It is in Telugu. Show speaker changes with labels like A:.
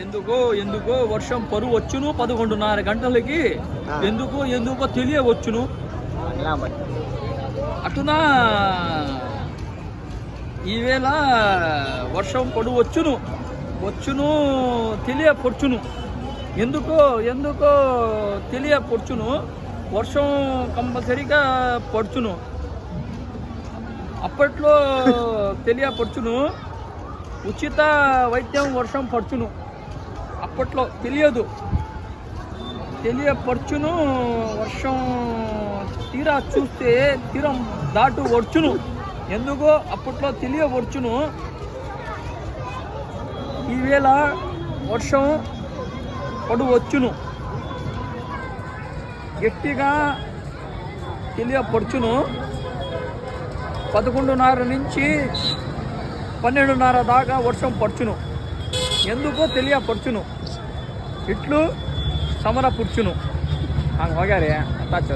A: ఎందుకో వర్షం పరువు వచ్చును 11:30 గంటలకి. ఎందుకో తెలియవచ్చును అటునా ఈవేళ వర్షం వచ్చును తెలియపరచును. ఎందుకో తెలియపరచును. వర్షం కంపల్సరీగా పడుచును. అప్పట్లో తెలియపరచును. ఉచిత వైద్యం వర్షం పడుచును. అప్పట్లో తెలియపరచును. వర్షం తీరా చూస్తే తీరం దాటు వచ్చును. ఎందుకో అప్పట్లో తెలియవచ్చును. ఈవేళ వర్షం పడువచ్చును. గట్టిగా తెలియపరచును. 11:30 నుంచి 12:30 దాకా వర్షం పడుచును. ఎందుకో తెలియపరచును. ఇట్లు సమరపుర్చును. హಂಗೆ ಹೋಗ್ಯಾರಿ ಅತ್ತಾಚ